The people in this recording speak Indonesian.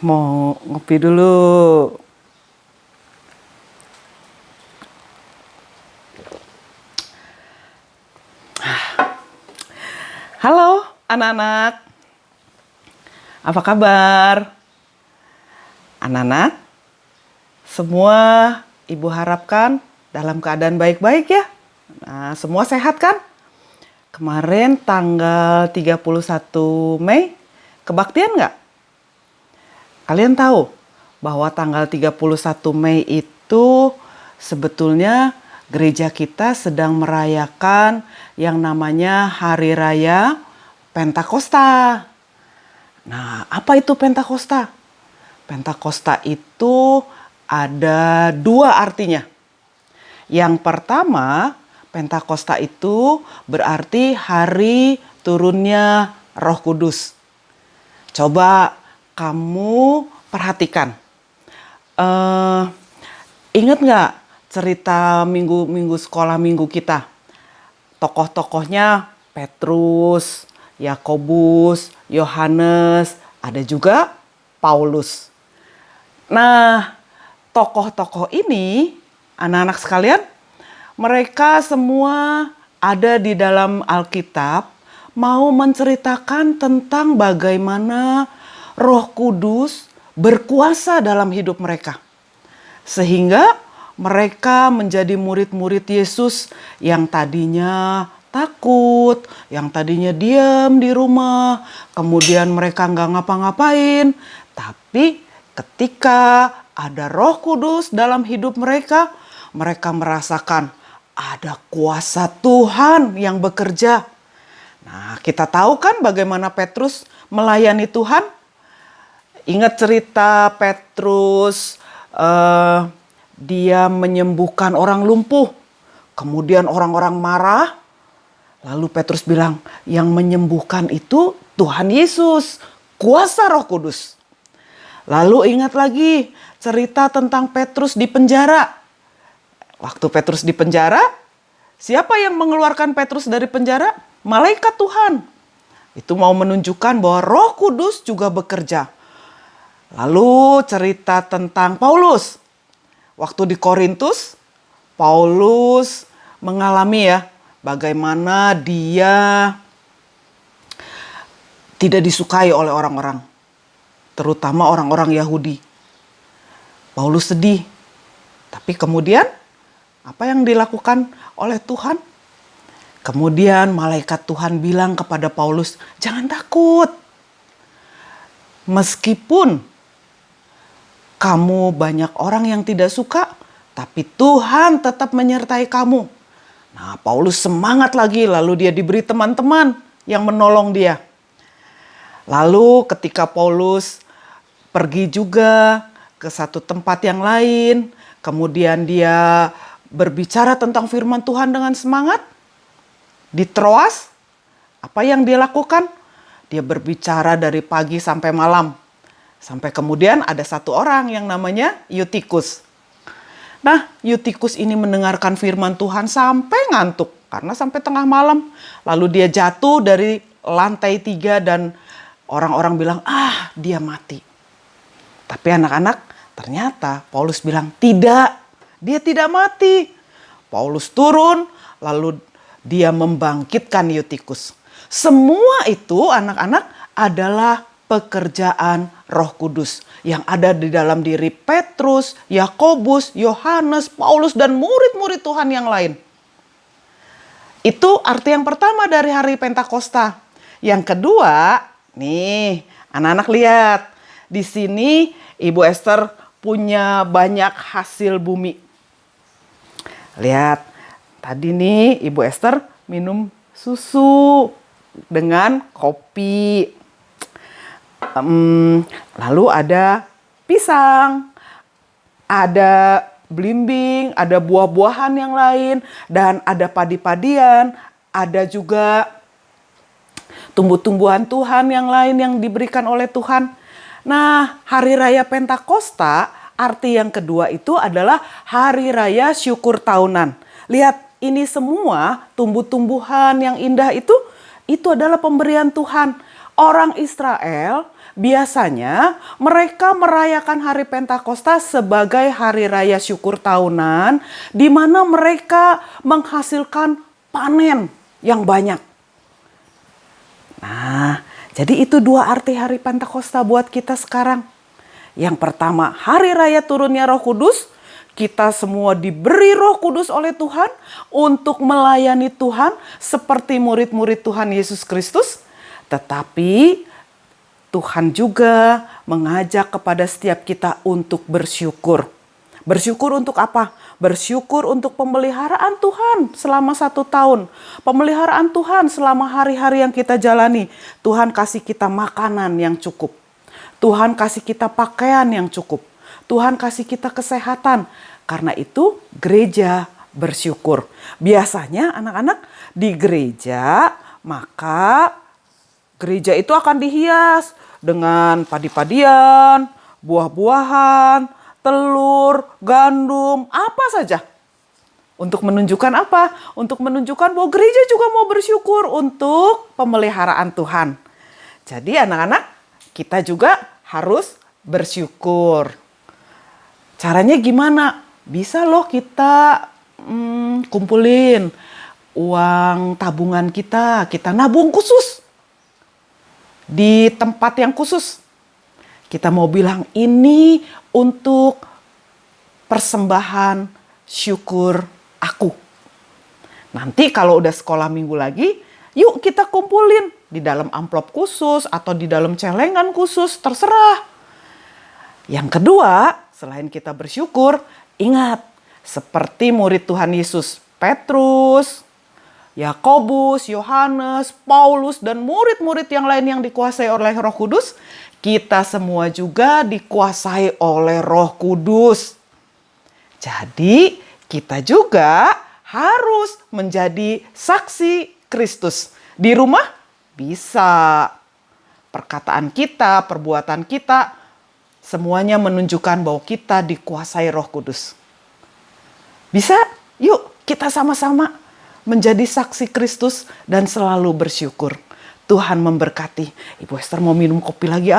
Mau ngopi dulu. Halo anak-anak, apa kabar? Anak-anak, semua ibu harapkan dalam keadaan baik-baik ya. Nah, semua sehat kan? Kemarin tanggal 31 Mei, kebaktian nggak? Kalian tahu bahwa tanggal 31 Mei itu sebetulnya gereja kita sedang merayakan yang namanya Hari Raya Pentakosta. Nah, apa itu Pentakosta? Pentakosta itu ada dua artinya. Yang pertama, Pentakosta itu berarti hari turunnya Roh Kudus. Coba kamu perhatikan. Ingat nggak cerita minggu sekolah minggu kita? Tokoh-tokohnya Petrus, Yakobus, Yohanes, ada juga Paulus. Nah, tokoh-tokoh ini, anak-anak sekalian, mereka semua ada di dalam Alkitab, mau menceritakan tentang bagaimana Roh Kudus berkuasa dalam hidup mereka. Sehingga mereka menjadi murid-murid Yesus yang tadinya takut, yang tadinya diam di rumah, kemudian mereka nggak ngapa-ngapain. Tapi ketika ada Roh Kudus dalam hidup mereka, mereka merasakan ada kuasa Tuhan yang bekerja. Nah, kita tahu kan bagaimana Petrus melayani Tuhan? Ingat cerita Petrus, dia menyembuhkan orang lumpuh. Kemudian orang-orang marah. Lalu Petrus bilang, yang menyembuhkan itu Tuhan Yesus, kuasa Roh Kudus. Lalu ingat lagi cerita tentang Petrus di penjara. Waktu Petrus di penjara, siapa yang mengeluarkan Petrus dari penjara? Malaikat Tuhan. Itu mau menunjukkan bahwa Roh Kudus juga bekerja. Lalu cerita tentang Paulus. Waktu di Korintus, Paulus mengalami bagaimana dia tidak disukai oleh orang-orang. Terutama orang-orang Yahudi. Paulus sedih. Tapi kemudian apa yang dilakukan oleh Tuhan? Kemudian malaikat Tuhan bilang kepada Paulus, jangan takut. Meskipun kamu banyak orang yang tidak suka, tapi Tuhan tetap menyertai kamu. Nah, Paulus semangat lagi, lalu dia diberi teman-teman yang menolong dia. Lalu ketika Paulus pergi juga ke satu tempat yang lain, kemudian dia berbicara tentang firman Tuhan dengan semangat. Di Troas, apa yang dia lakukan? Dia berbicara dari pagi sampai malam. Sampai kemudian ada satu orang yang namanya Eutikus. Nah, Eutikus ini mendengarkan firman Tuhan sampai ngantuk. Karena sampai tengah malam. Lalu dia jatuh dari lantai 3 dan orang-orang bilang, dia mati. Tapi anak-anak, ternyata Paulus bilang, tidak. Dia tidak mati. Paulus turun, lalu dia membangkitkan Eutikus. Semua itu anak-anak adalah pekerjaan Roh Kudus yang ada di dalam diri Petrus, Yakobus, Yohanes, Paulus, dan murid-murid Tuhan yang lain. Itu arti yang pertama dari hari Pentakosta. Yang kedua, nih anak-anak lihat. Di sini Ibu Esther punya banyak hasil bumi. Lihat, tadi nih Ibu Esther minum susu dengan kopi. Lalu ada pisang, ada belimbing, ada buah-buahan yang lain, dan ada padi-padian, ada juga tumbuh-tumbuhan Tuhan yang lain yang diberikan oleh Tuhan. Nah, Hari Raya Pentakosta, arti yang kedua itu adalah Hari Raya Syukur Tahunan. Lihat, ini semua tumbuh-tumbuhan yang indah itu adalah pemberian Tuhan. Orang Israel biasanya mereka merayakan hari Pentakosta sebagai hari raya syukur tahunan di mana mereka menghasilkan panen yang banyak. Nah, jadi itu dua arti hari Pentakosta buat kita sekarang. Yang pertama, hari raya turunnya Roh Kudus. Kita semua diberi Roh Kudus oleh Tuhan untuk melayani Tuhan seperti murid-murid Tuhan Yesus Kristus. Tetapi Tuhan juga mengajak kepada setiap kita untuk bersyukur. Bersyukur untuk apa? Bersyukur untuk pemeliharaan Tuhan selama 1 tahun. Pemeliharaan Tuhan selama hari-hari yang kita jalani. Tuhan kasih kita makanan yang cukup. Tuhan kasih kita pakaian yang cukup. Tuhan kasih kita kesehatan. Karena itu gereja bersyukur. Biasanya anak-anak di gereja, maka gereja itu akan dihias dengan padi-padian, buah-buahan, telur, gandum, apa saja. Untuk menunjukkan apa? Untuk menunjukkan bahwa gereja juga mau bersyukur untuk pemeliharaan Tuhan. Jadi anak-anak, kita juga harus bersyukur. Caranya gimana? Bisa loh kita kumpulin uang tabungan kita nabung khusus di tempat yang khusus. Kita mau bilang ini untuk persembahan syukur aku. Nanti kalau udah sekolah minggu lagi, yuk kita kumpulin di dalam amplop khusus atau di dalam celengan khusus, terserah. Yang kedua, selain kita bersyukur, ingat seperti murid Tuhan Yesus, Petrus, Yakobus, Yohanes, Paulus, dan murid-murid yang lain yang dikuasai oleh Roh Kudus, kita semua juga dikuasai oleh Roh Kudus. Jadi kita juga harus menjadi saksi Kristus. Di rumah bisa. Perkataan kita, perbuatan kita, semuanya menunjukkan bahwa kita dikuasai Roh Kudus. Bisa? Yuk kita sama-sama menjadi saksi Kristus dan selalu bersyukur. Tuhan memberkati. Ibu Esther mau minum kopi lagi.